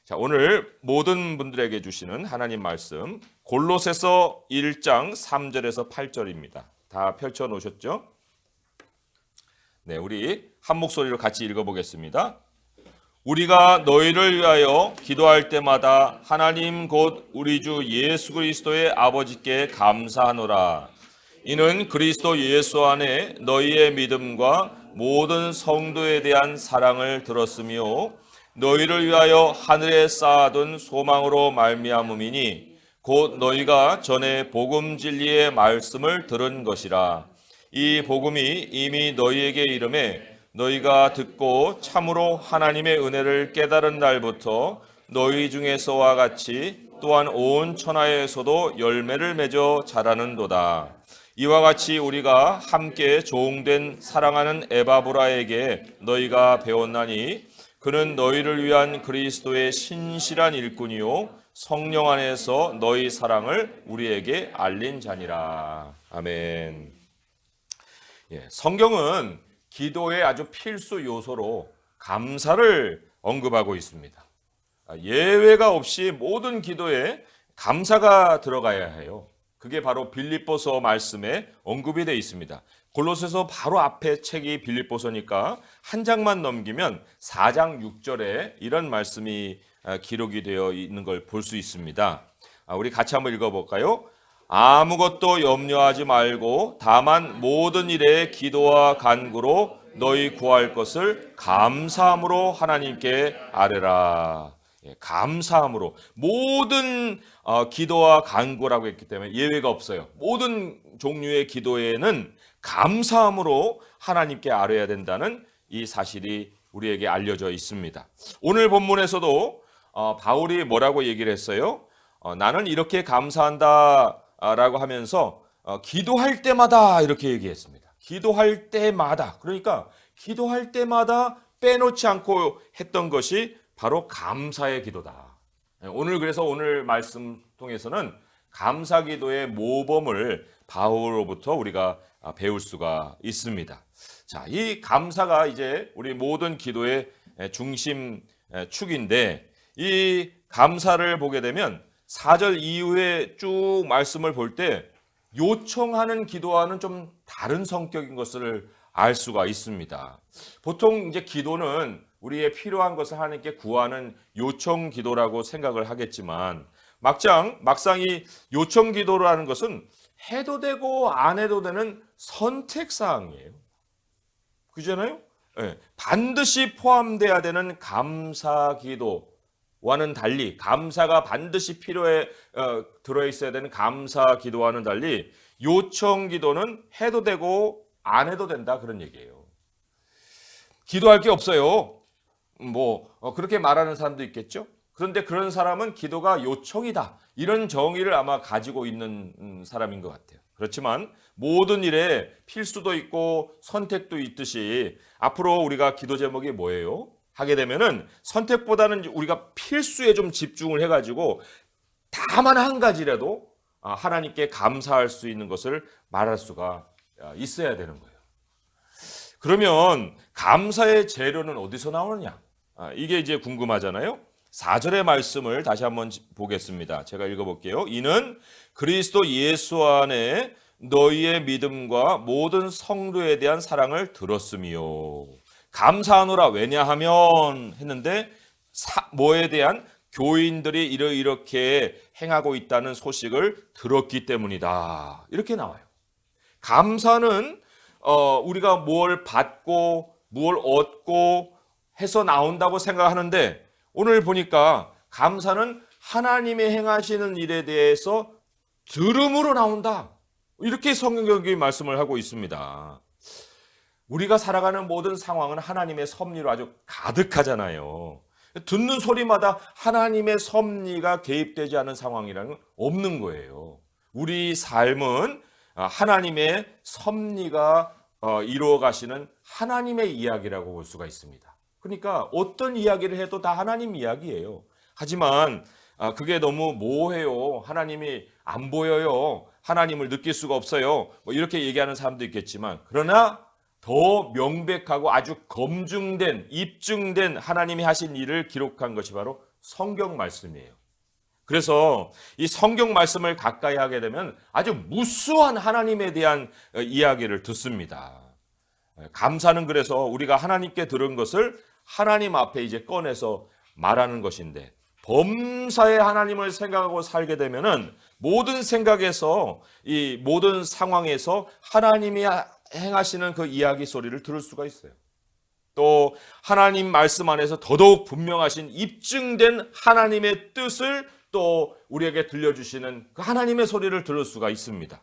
자, 오늘 모든 분들에게 주시는 하나님 말씀 골로새서 1장 3절에서 8절입니다. 다 펼쳐 놓으셨죠? 네, 우리 한 목소리로 같이 읽어보겠습니다. 우리가 너희를 위하여 기도할 때마다 하나님 곧 우리 주 예수 그리스도의 아버지께 감사하노라. 이는 그리스도 예수 안에 너희의 믿음과 모든 성도에 대한 사랑을 들었으며 너희를 위하여 하늘에 쌓아둔 소망으로 말미암음이니 곧 너희가 전에 복음 진리의 말씀을 들은 것이라. 이 복음이 이미 너희에게 이름에 너희가 듣고 참으로 하나님의 은혜를 깨달은 날부터 너희 중에서와 같이 또한 온 천하에서도 열매를 맺어 자라는도다. 이와 같이 우리가 함께 종된 사랑하는 에바브라에게 너희가 배웠나니 그는 너희를 위한 그리스도의 신실한 일꾼이요 성령 안에서 너희 사랑을 우리에게 알린 자니라. 아멘. 성경은 기도의 아주 필수 요소로 감사를 언급하고 있습니다. 예외가 없이 모든 기도에 감사가 들어가야 해요. 그게 바로 빌립보서 말씀에 언급이 되어 있습니다. 골로새서 바로 앞에 책이 빌립보서니까 한 장만 넘기면 4장 6절에 이런 말씀이 기록이 되어 있는 걸 볼 수 있습니다. 우리 같이 한번 읽어볼까요? 아무것도 염려하지 말고 다만 모든 일에 기도와 간구로 너희 구할 것을 감사함으로 하나님께 아뢰라. 감사함으로 모든 기도와 간구라고 했기 때문에 예외가 없어요. 모든 종류의 기도에는 감사함으로 하나님께 아뢰야 된다는 이 사실이 우리에게 알려져 있습니다. 오늘 본문에서도 바울이 뭐라고 얘기를 했어요? 나는 이렇게 감사한다 라고 하면서 기도할 때마다 이렇게 얘기했습니다. 기도할 때마다, 그러니까 기도할 때마다 빼놓지 않고 했던 것이 바로 감사의 기도다. 오늘 그래서 오늘 말씀 통해서는 감사 기도의 모범을 바울로부터 우리가 배울 수가 있습니다. 자, 이 감사가 이제 우리 모든 기도의 중심 축인데 이 감사를 보게 되면 4절 이후에 쭉 말씀을 볼 때 요청하는 기도와는 좀 다른 성격인 것을 알 수가 있습니다. 보통 이제 기도는 우리의 필요한 것을 하나님께 구하는 요청 기도라고 생각을 하겠지만 막상 이 요청 기도라는 것은 해도 되고 안 해도 되는 선택 사항이에요. 그잖아요? 네. 반드시 포함돼야 되는 감사 기도와는 달리 감사가 반드시 필요해 들어있어야 되는 감사 기도와는 달리 요청 기도는 해도 되고 안 해도 된다 그런 얘기예요. 기도할 게 없어요. 그렇게 말하는 사람도 있겠죠. 그런데 그런 사람은 기도가 요청이다 이런 정의를 아마 가지고 있는 사람인 것 같아요. 그렇지만 모든 일에 필수도 있고 선택도 있듯이 앞으로 우리가 기도 제목이 뭐예요? 하게 되면은 선택보다는 우리가 필수에 좀 집중을 해가지고 다만 한 가지라도 하나님께 감사할 수 있는 것을 말할 수가 있어야 되는 거예요. 그러면 감사의 재료는 어디서 나오느냐? 이게 이제 궁금하잖아요. 4절의 말씀을 다시 한번 보겠습니다. 제가 읽어볼게요. 이는 그리스도 예수 안에 너희의 믿음과 모든 성도에 대한 사랑을 들었으며 감사하노라. 왜냐하면 했는데 뭐에 대한 교인들이 이렇게 행하고 있다는 소식을 들었기 때문이다. 이렇게 나와요. 감사는 우리가 뭘 받고 뭘 얻고 해서 나온다고 생각하는데 오늘 보니까 감사는 하나님의 행하시는 일에 대해서 들음으로 나온다. 이렇게 성경이 말씀을 하고 있습니다. 우리가 살아가는 모든 상황은 하나님의 섭리로 아주 가득하잖아요. 듣는 소리마다 하나님의 섭리가 개입되지 않은 상황이라는 건 없는 거예요. 우리 삶은 하나님의 섭리가 이루어 가시는 하나님의 이야기라고 볼 수가 있습니다. 그러니까 어떤 이야기를 해도 다 하나님 이야기예요. 하지만 그게 너무 모호해요. 하나님이 안 보여요. 하나님을 느낄 수가 없어요. 이렇게 얘기하는 사람도 있겠지만 그러나 더 명백하고 아주 검증된, 입증된 하나님이 하신 일을 기록한 것이 바로 성경 말씀이에요. 그래서 이 성경 말씀을 가까이 하게 되면 아주 무수한 하나님에 대한 이야기를 듣습니다. 감사는 그래서 우리가 하나님께 들은 것을 하나님 앞에 이제 꺼내서 말하는 것인데, 범사에 하나님을 생각하고 살게 되면은 모든 생각에서, 이 모든 상황에서 하나님이 행하시는 그 이야기 소리를 들을 수가 있어요. 또 하나님 말씀 안에서 더더욱 분명하신 입증된 하나님의 뜻을 또 우리에게 들려주시는 그 하나님의 소리를 들을 수가 있습니다.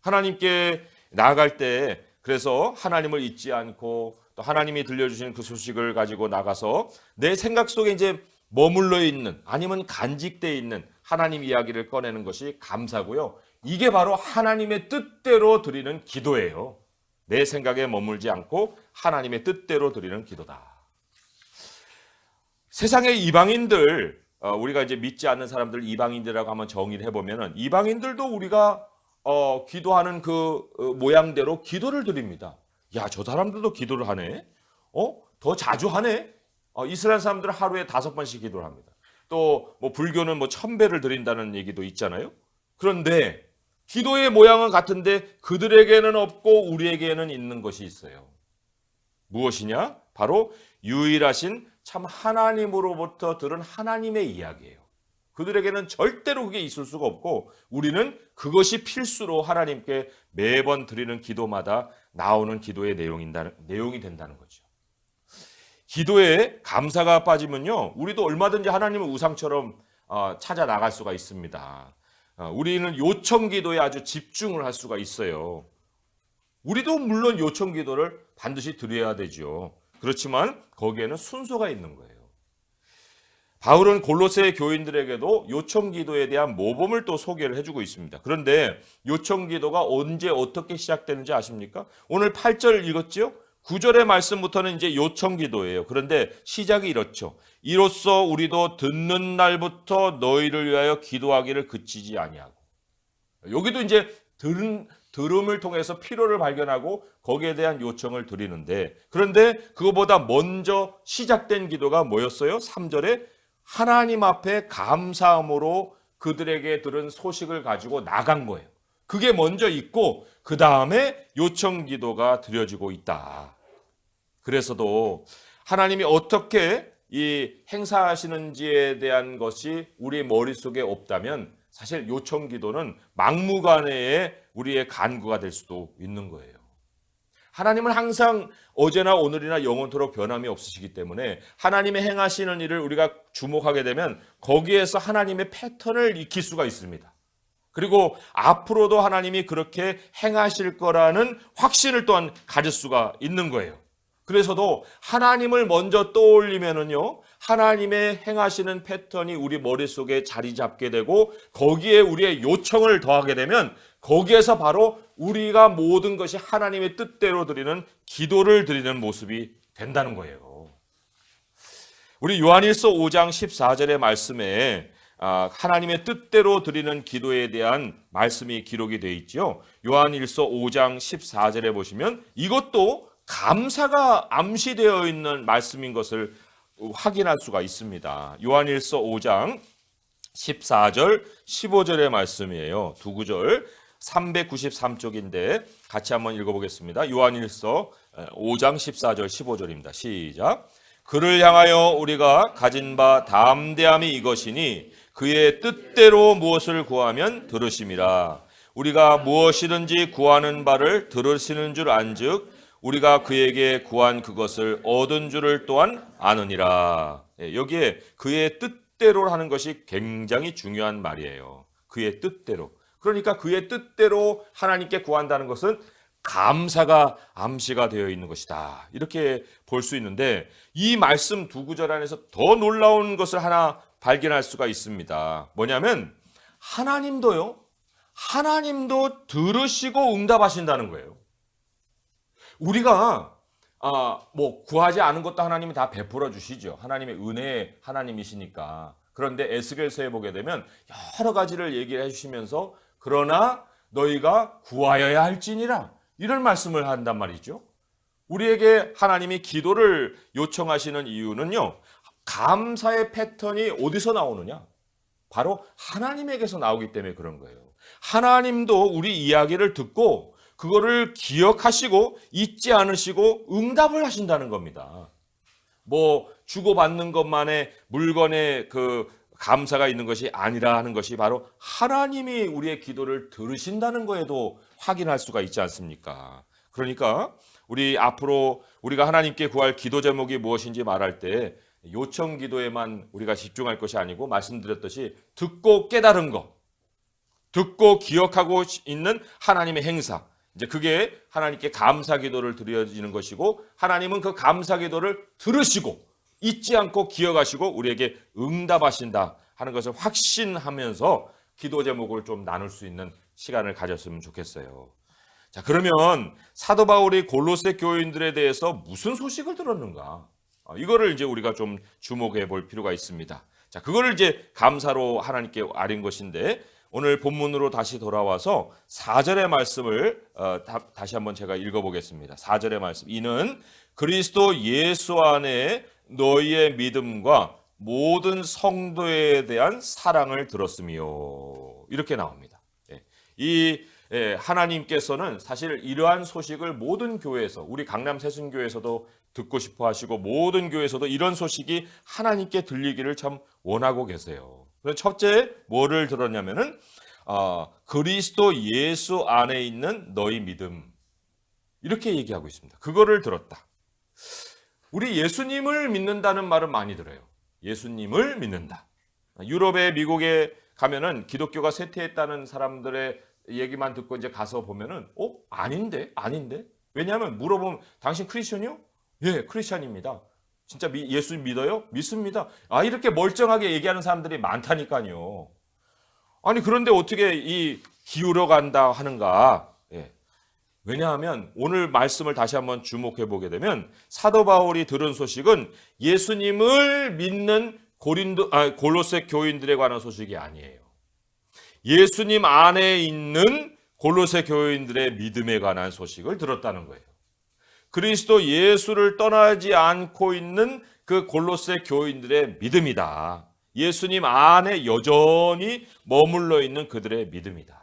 하나님께 나아갈 때 그래서 하나님을 잊지 않고 또 하나님이 들려주시는 그 소식을 가지고 나가서 내 생각 속에 이제 머물러 있는, 아니면 간직되어 있는 하나님 이야기를 꺼내는 것이 감사고요. 이게 바로 하나님의 뜻대로 드리는 기도예요. 내 생각에 머물지 않고 하나님의 뜻대로 드리는 기도다. 세상의 이방인들, 우리가 이제 믿지 않는 사람들 이방인들이라고 한번 정의를 해보면은, 이방인들도 우리가 기도하는 그 모양대로 기도를 드립니다. 야, 저 사람들도 기도를 하네. 더 자주 하네. 이스라엘 사람들은 하루에 5번씩 기도를 합니다. 또 뭐 불교는 뭐 1000배를 드린다는 얘기도 있잖아요. 그런데 기도의 모양은 같은데 그들에게는 없고 우리에게는 있는 것이 있어요. 무엇이냐? 바로 유일하신 참 하나님으로부터 들은 하나님의 이야기예요. 그들에게는 절대로 그게 있을 수가 없고, 우리는 그것이 필수로 하나님께 매번 드리는 기도마다 나오는 기도의 내용이 된다는 거죠. 기도에 감사가 빠지면요, 우리도 얼마든지 하나님을 우상처럼 찾아 나갈 수가 있습니다. 우리는 요청 기도에 아주 집중을 할 수가 있어요. 우리도 물론 요청 기도를 반드시 드려야 되죠. 그렇지만 거기에는 순서가 있는 거예요. 바울은 골로새 교인들에게도 요청 기도에 대한 모범을 또 소개를 해주고 있습니다. 그런데 요청 기도가 언제 어떻게 시작되는지 아십니까? 오늘 8절 읽었죠? 9절의 말씀부터는 이제 요청 기도예요. 그런데 시작이 이렇죠. 이로써 우리도 듣는 날부터 너희를 위하여 기도하기를 그치지 아니하고. 여기도 이제 들음을 통해서 필요를 발견하고 거기에 대한 요청을 드리는데, 그런데 그거보다 먼저 시작된 기도가 뭐였어요? 3절에 하나님 앞에 감사함으로 그들에게 들은 소식을 가지고 나간 거예요. 그게 먼저 있고 그 다음에 요청 기도가 드려지고 있다. 그래서도 하나님이 어떻게 이 행사하시는지에 대한 것이 우리 머릿속에 없다면 사실 요청 기도는 막무가내의 우리의 간구가 될 수도 있는 거예요. 하나님은 항상 어제나 오늘이나 영원토록 변함이 없으시기 때문에 하나님의 행하시는 일을 우리가 주목하게 되면 거기에서 하나님의 패턴을 익힐 수가 있습니다. 그리고 앞으로도 하나님이 그렇게 행하실 거라는 확신을 또한 가질 수가 있는 거예요. 그래서도 하나님을 먼저 떠올리면은요, 하나님의 행하시는 패턴이 우리 머릿속에 자리 잡게 되고 거기에 우리의 요청을 더하게 되면 거기에서 바로 우리가 모든 것이 하나님의 뜻대로 드리는 기도를 드리는 모습이 된다는 거예요. 우리 요한일서 5장 14절의 말씀에 하나님의 뜻대로 드리는 기도에 대한 말씀이 기록이 되어 있죠. 요한일서 5장 14절에 보시면 이것도 감사가 암시되어 있는 말씀인 것을 확인할 수가 있습니다. 요한일서 5장 14절 15절의 말씀이에요. 두 구절 393쪽인데 같이 한번 읽어보겠습니다. 요한일서 5장 14절 15절입니다. 시작. 그를 향하여 우리가 가진 바 담대함이 이것이니 그의 뜻대로 무엇을 구하면 들으심이라. 우리가 무엇이든지 구하는 바를 들으시는 줄 안즉 우리가 그에게 구한 그것을 얻은 줄을 또한 아느니라. 여기에 그의 뜻대로 하는 것이 굉장히 중요한 말이에요. 그의 뜻대로. 그러니까 그의 뜻대로 하나님께 구한다는 것은 감사가 암시가 되어 있는 것이다. 이렇게 볼 수 있는데 이 말씀 두 구절 안에서 더 놀라운 것을 하나 발견할 수가 있습니다. 뭐냐면 하나님도 들으시고 응답하신다는 거예요. 우리가 구하지 않은 것도 하나님이 다 베풀어 주시죠. 하나님의 은혜의 하나님이시니까. 그런데 에스겔서에 보게 되면 여러 가지를 얘기를 해주시면서 그러나 너희가 구하여야 할지니라. 이런 말씀을 한단 말이죠. 우리에게 하나님이 기도를 요청하시는 이유는요, 감사의 패턴이 어디서 나오느냐? 바로 하나님에게서 나오기 때문에 그런 거예요. 하나님도 우리 이야기를 듣고 그거를 기억하시고 잊지 않으시고 응답을 하신다는 겁니다. 뭐 주고받는 것만의 물건의 그 감사가 있는 것이 아니라 하는 것이 바로 하나님이 우리의 기도를 들으신다는 거에도 확인할 수가 있지 않습니까? 그러니까 우리 앞으로 우리가 하나님께 구할 기도 제목이 무엇인지 말할 때 요청 기도에만 우리가 집중할 것이 아니고 말씀드렸듯이 듣고 깨달은 것, 듣고 기억하고 있는 하나님의 행사, 이제 그게 하나님께 감사 기도를 드려지는 것이고 하나님은 그 감사 기도를 들으시고 잊지 않고 기억하시고 우리에게 응답하신다 하는 것을 확신하면서 기도 제목을 좀 나눌 수 있는 시간을 가졌으면 좋겠어요. 자, 그러면 사도 바울이 골로새 교인들에 대해서 무슨 소식을 들었는가? 이거를 이제 우리가 좀 주목해 볼 필요가 있습니다. 자, 그거를 이제 감사로 하나님께 아린 것인데 오늘 본문으로 다시 돌아와서 4절의 말씀을 다시 한번 제가 읽어보겠습니다. 4절의 말씀. 이는 그리스도 예수 안에 너희의 믿음과 모든 성도에 대한 사랑을 들었으며 이렇게 나옵니다. 이 하나님께서는 사실 이러한 소식을 모든 교회에서 우리 강남 새순교회에서도 듣고 싶어 하시고 모든 교회에서도 이런 소식이 하나님께 들리기를 참 원하고 계세요. 첫째 뭐를 들었냐면은 그리스도 예수 안에 있는 너희 믿음 이렇게 얘기하고 있습니다. 그거를 들었다. 우리 예수님을 믿는다는 말은 많이 들어요. 예수님을 믿는다. 유럽에 미국에 가면은 기독교가 쇠퇴했다는 사람들의 얘기만 듣고 이제 가서 보면은 아닌데 왜냐하면 물어보면 당신 크리스천이요? 예, 크리스천입니다. 진짜 예수 믿어요? 믿습니다. 이렇게 멀쩡하게 얘기하는 사람들이 많다니까요. 아니 그런데 어떻게 이 기울어 간다 하는가? 왜냐하면 오늘 말씀을 다시 한번 주목해 보게 되면 사도 바울이 들은 소식은 예수님을 믿는 골로새 교인들에 관한 소식이 아니에요. 예수님 안에 있는 골로새 교인들의 믿음에 관한 소식을 들었다는 거예요. 그리스도 예수를 떠나지 않고 있는 그 골로새 교인들의 믿음이다. 예수님 안에 여전히 머물러 있는 그들의 믿음이다.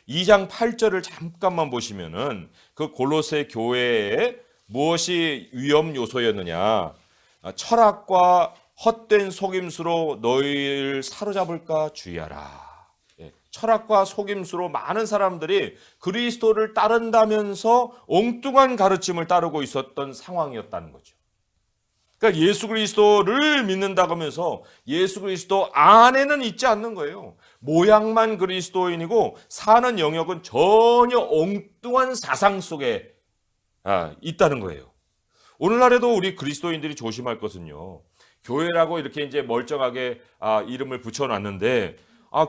2장 8절을 잠깐만 보시면은 그 골로새 교회에 무엇이 위험 요소였느냐? 철학과 헛된 속임수로 너희를 사로잡을까 주의하라. 철학과 속임수로 많은 사람들이 그리스도를 따른다면서 엉뚱한 가르침을 따르고 있었던 상황이었다는 거죠. 그러니까 예수 그리스도를 믿는다고 하면서 예수 그리스도 안에는 있지 않는 거예요. 모양만 그리스도인이고 사는 영역은 전혀 엉뚱한 사상 속에 있다는 거예요. 오늘날에도 우리 그리스도인들이 조심할 것은요. 교회라고 이렇게 이제 멀쩡하게 이름을 붙여놨는데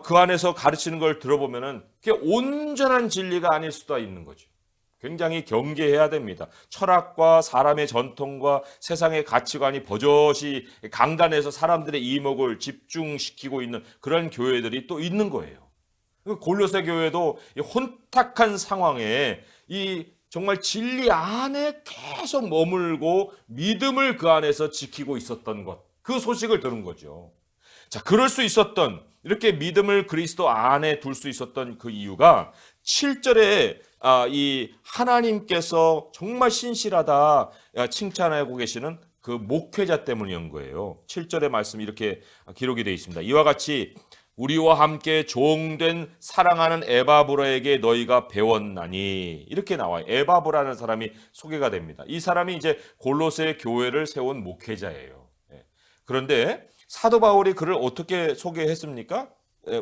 그 안에서 가르치는 걸 들어보면은 그게 온전한 진리가 아닐 수도 있는 거죠. 굉장히 경계해야 됩니다. 철학과 사람의 전통과 세상의 가치관이 버젓이 강단해서 사람들의 이목을 집중시키고 있는 그런 교회들이 또 있는 거예요. 골로새 교회도 혼탁한 상황에 이 정말 진리 안에 계속 머물고 믿음을 그 안에서 지키고 있었던 것, 그 소식을 들은 거죠. 자, 그럴 수 있었던 이렇게 믿음을 그리스도 안에 둘 수 있었던 그 이유가 7절에 이 하나님께서 정말 신실하다 칭찬하고 계시는 그 목회자 때문인 거예요. 7절의 말씀 이렇게 기록이 되어 있습니다. 이와 같이 우리와 함께 종된 사랑하는 에바브라에게 너희가 배웠나니 이렇게 나와요. 에바브라는 사람이 소개가 됩니다. 이 사람이 이제 골로새 교회를 세운 목회자예요. 그런데 사도 바울이 그를 어떻게 소개했습니까?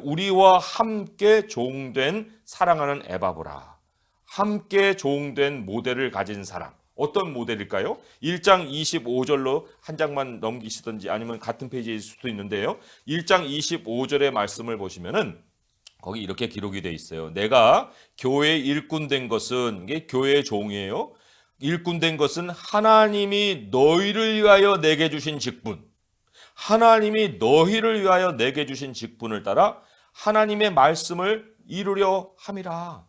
우리와 함께 종된 사랑하는 에바브라. 함께 종된 모델을 가진 사람. 어떤 모델일까요? 1장 25절로 한 장만 넘기시든지 아니면 같은 페이지일 수도 있는데요. 1장 25절의 말씀을 보시면은 거기 이렇게 기록이 돼 있어요. 내가 교회의 일꾼된 것은 이게 교회의 종이에요. 일꾼된 것은 하나님이 너희를 위하여 내게 주신 직분. 하나님이 너희를 위하여 내게 주신 직분을 따라 하나님의 말씀을 이루려 함이라.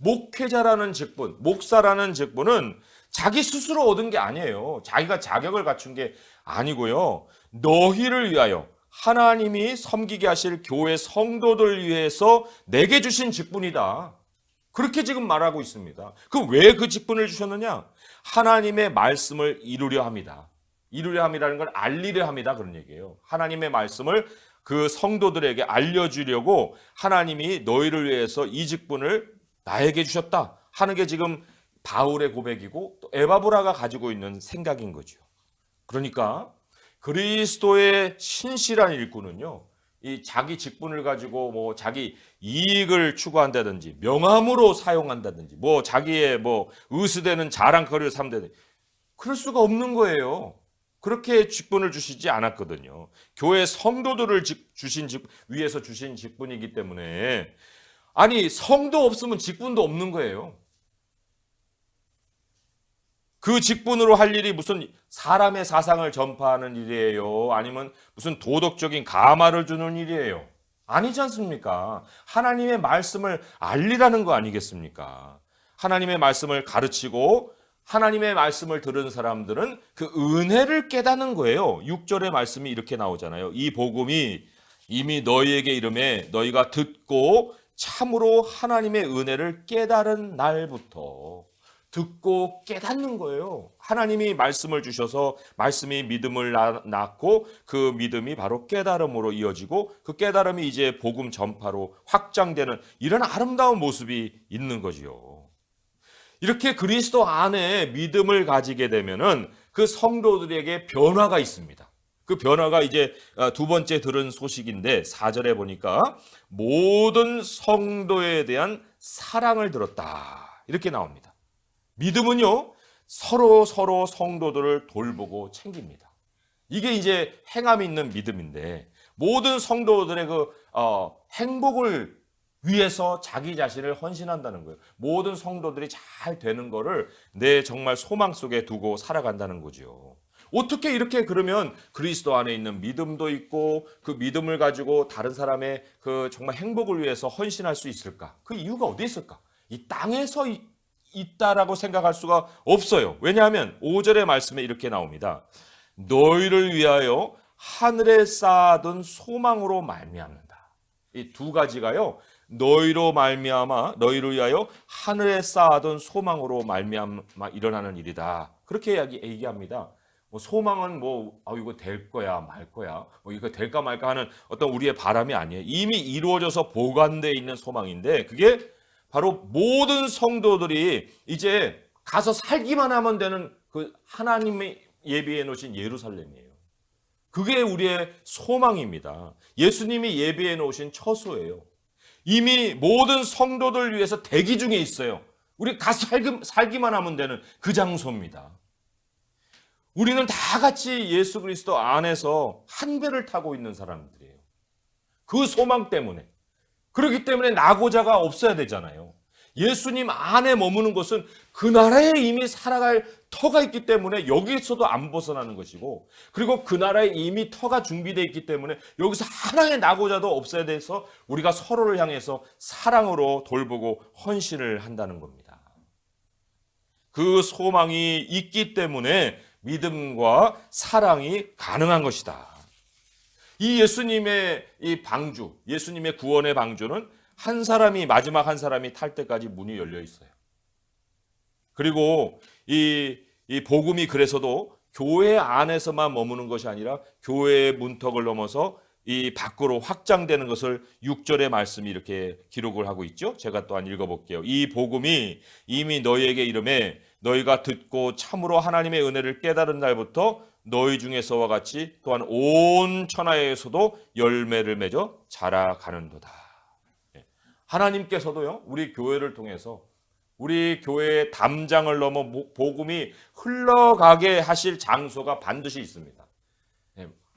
목회자라는 직분, 목사라는 직분은 자기 스스로 얻은 게 아니에요. 자기가 자격을 갖춘 게 아니고요. 너희를 위하여 하나님이 섬기게 하실 교회 성도들 위해서 내게 주신 직분이다. 그렇게 지금 말하고 있습니다. 왜 그 직분을 주셨느냐? 하나님의 말씀을 이루려 합니다. 이루려 함이라는 건 알리려 합니다. 그런 얘기예요. 하나님의 말씀을 그 성도들에게 알려주려고 하나님이 너희를 위해서 이 직분을 나에게 주셨다 하는 게 지금 바울의 고백이고 또 에바브라가 가지고 있는 생각인 거죠. 그러니까 그리스도의 신실한 일꾼은요, 이 자기 직분을 가지고 뭐 자기 이익을 추구한다든지 명함으로 사용한다든지 뭐 자기의 뭐 의수되는 자랑거리를 삼다든지 그럴 수가 없는 거예요. 그렇게 직분을 주시지 않았거든요. 교회 성도들을 위해서 주신 직분이기 때문에 아니 성도 없으면 직분도 없는 거예요. 그 직분으로 할 일이 무슨 사람의 사상을 전파하는 일이에요? 아니면 무슨 도덕적인 감화를 주는 일이에요? 아니지 않습니까? 하나님의 말씀을 알리라는 거 아니겠습니까? 하나님의 말씀을 가르치고 하나님의 말씀을 들은 사람들은 그 은혜를 깨닫는 거예요. 6절의 말씀이 이렇게 나오잖아요. 이 복음이 이미 너희에게 이름에 너희가 듣고 참으로 하나님의 은혜를 깨달은 날부터 듣고 깨닫는 거예요. 하나님이 말씀을 주셔서 말씀이 믿음을 낳고 그 믿음이 바로 깨달음으로 이어지고 그 깨달음이 이제 복음 전파로 확장되는 이런 아름다운 모습이 있는 거지요. 이렇게 그리스도 안에 믿음을 가지게 되면은 그 성도들에게 변화가 있습니다. 그 변화가 이제 두 번째 들은 소식인데 4절에 보니까 모든 성도에 대한 사랑을 들었다. 이렇게 나옵니다. 믿음은요, 서로 성도들을 돌보고 챙깁니다. 이게 이제 행함이 있는 믿음인데 모든 성도들의 행복을 위해서 자기 자신을 헌신한다는 거예요. 모든 성도들이 잘 되는 거를 내 정말 소망 속에 두고 살아간다는 거죠. 어떻게 이렇게 그러면 그리스도 안에 있는 믿음도 있고 그 믿음을 가지고 다른 사람의 그 정말 행복을 위해서 헌신할 수 있을까? 그 이유가 어디 있을까? 이 땅에서 있다라고 생각할 수가 없어요. 왜냐하면 5절의 말씀에 이렇게 나옵니다. 너희를 위하여 하늘에 쌓아둔 소망으로 말미암는다. 이 두 가지가요. 너희로 말미암아 너희를 위하여 하늘에 쌓아둔 소망으로 말미암아 일어나는 일이다. 그렇게 얘기합니다. 소망은 이거 될 거야 말 거야 이거 될까 말까 하는 어떤 우리의 바람이 아니에요. 이미 이루어져서 보관되어 있는 소망인데 그게 바로 모든 성도들이 이제 가서 살기만 하면 되는 그 하나님의 예비해 놓으신 예루살렘이에요. 그게 우리의 소망입니다. 예수님이 예비해 놓으신 처소예요. 이미 모든 성도들 위해서 대기 중에 있어요. 우리 가서 살기만 하면 되는 그 장소입니다. 우리는 다 같이 예수 그리스도 안에서 한 배를 타고 있는 사람들이에요. 그 소망 때문에. 그렇기 때문에 낙오자가 없어야 되잖아요. 예수님 안에 머무는 것은 그 나라에 이미 살아갈 터가 있기 때문에 여기서도 안 벗어나는 것이고 그리고 그 나라에 이미 터가 준비되어 있기 때문에 여기서 하나의 낙오자도 없어야 돼서 우리가 서로를 향해서 사랑으로 돌보고 헌신을 한다는 겁니다. 그 소망이 있기 때문에 믿음과 사랑이 가능한 것이다. 이 예수님의 이 방주, 예수님의 구원의 방주는 마지막 한 사람이 탈 때까지 문이 열려 있어요. 그리고 이 복음이 그래서도 교회 안에서만 머무는 것이 아니라 교회의 문턱을 넘어서 이 밖으로 확장되는 것을 6절의 말씀이 이렇게 기록을 하고 있죠. 제가 또한 읽어볼게요. 이 복음이 이미 너희에게 이름에 너희가 듣고 참으로 하나님의 은혜를 깨달은 날부터 너희 중에서와 같이 또한 온 천하에서도 열매를 맺어 자라가는도다. 하나님께서도요, 우리 교회를 통해서 우리 교회의 담장을 넘어 복음이 흘러가게 하실 장소가 반드시 있습니다.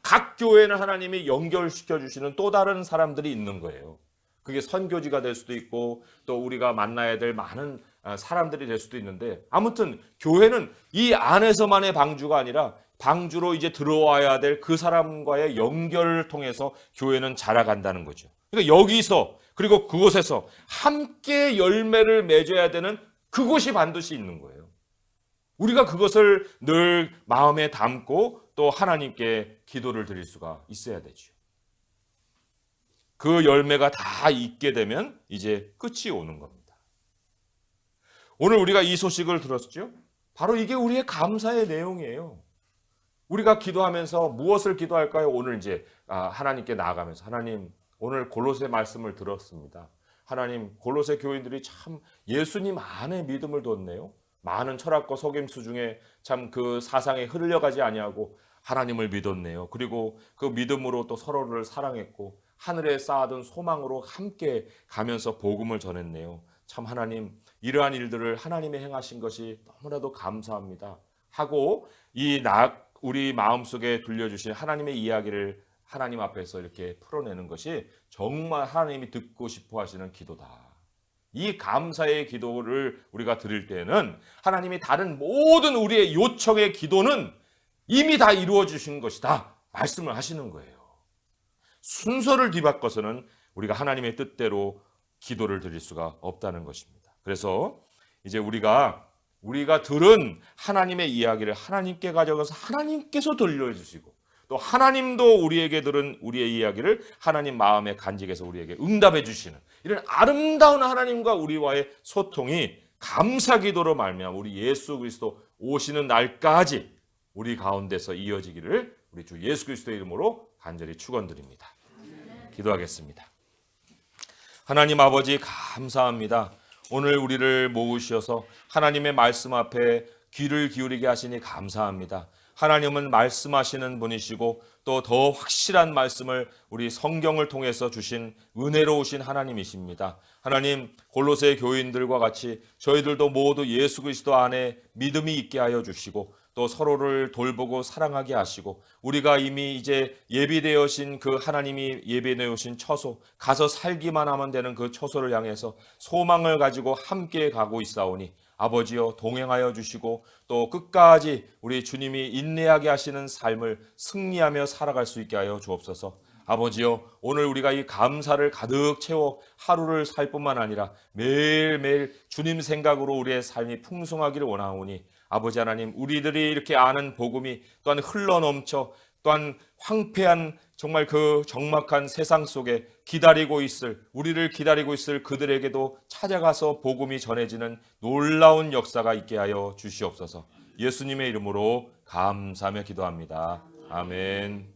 각 교회는 하나님이 연결시켜 주시는 또 다른 사람들이 있는 거예요. 그게 선교지가 될 수도 있고 또 우리가 만나야 될 많은 사람들이 될 수도 있는데 아무튼 교회는 이 안에서만의 방주가 아니라 방주로 이제 들어와야 될 그 사람과의 연결을 통해서 교회는 자라간다는 거죠. 그러니까 여기서 그리고 그곳에서 함께 열매를 맺어야 되는 그곳이 반드시 있는 거예요. 우리가 그것을 늘 마음에 담고 또 하나님께 기도를 드릴 수가 있어야 되죠. 그 열매가 다 있게 되면 이제 끝이 오는 겁니다. 오늘 우리가 이 소식을 들었죠? 바로 이게 우리의 감사의 내용이에요. 우리가 기도하면서 무엇을 기도할까요? 오늘 이제 하나님께 나아가면서 하나님 오늘 골로새 말씀을 들었습니다. 하나님 골로새 교인들이 참 예수님 안에 믿음을 뒀네요. 많은 철학과 속임수 중에 참 그 사상에 흘려가지 아니하고 하나님을 믿었네요. 그리고 그 믿음으로 또 서로를 사랑했고 하늘에 쌓아둔 소망으로 함께 가면서 복음을 전했네요. 참 하나님 이러한 일들을 하나님의 행하신 것이 너무나도 감사합니다 하고 우리 마음속에 들려주신 하나님의 이야기를 하나님 앞에서 이렇게 풀어내는 것이 정말 하나님이 듣고 싶어 하시는 기도다. 이 감사의 기도를 우리가 드릴 때는 하나님이 다른 모든 우리의 요청의 기도는 이미 다 이루어 주신 것이다 말씀을 하시는 거예요. 순서를 뒤바꿔서는 우리가 하나님의 뜻대로 기도를 드릴 수가 없다는 것입니다. 그래서 이제 우리가 들은 하나님의 이야기를 하나님께 가져가서 하나님께서 들려주시고 또 하나님도 우리에게 들은 우리의 이야기를 하나님 마음의 간직에서 우리에게 응답해 주시는 이런 아름다운 하나님과 우리와의 소통이 감사기도로 말미암아 우리 예수 그리스도 오시는 날까지 우리 가운데서 이어지기를 우리 주 예수 그리스도의 이름으로 간절히 축원드립니다. 기도하겠습니다. 하나님 아버지 감사합니다. 오늘 우리를 모으셔서 하나님의 말씀 앞에 귀를 기울이게 하시니 감사합니다. 하나님은 말씀하시는 분이시고 또 더 확실한 말씀을 우리 성경을 통해서 주신 은혜로우신 하나님이십니다. 하나님 골로새 교인들과 같이 저희들도 모두 예수 그리스도 안에 믿음이 있게 하여 주시고 또 서로를 돌보고 사랑하게 하시고 우리가 이미 이제 예비되어진 그 하나님이 예비되어진 처소 가서 살기만 하면 되는 그 처소를 향해서 소망을 가지고 함께 가고 있사오니 아버지여 동행하여 주시고 또 끝까지 우리 주님이 인내하게 하시는 삶을 승리하며 살아갈 수 있게 하여 주옵소서. 아버지여 오늘 우리가 이 감사를 가득 채워 하루를 살 뿐만 아니라 매일매일 주님 생각으로 우리의 삶이 풍성하기를 원하오니 아버지 하나님 우리들이 이렇게 아는 복음이 또한 흘러넘쳐 또한 황폐한 정말 그 적막한 세상 속에 우리를 기다리고 있을 그들에게도 찾아가서 복음이 전해지는 놀라운 역사가 있게 하여 주시옵소서. 예수님의 이름으로 감사하며 기도합니다. 아멘.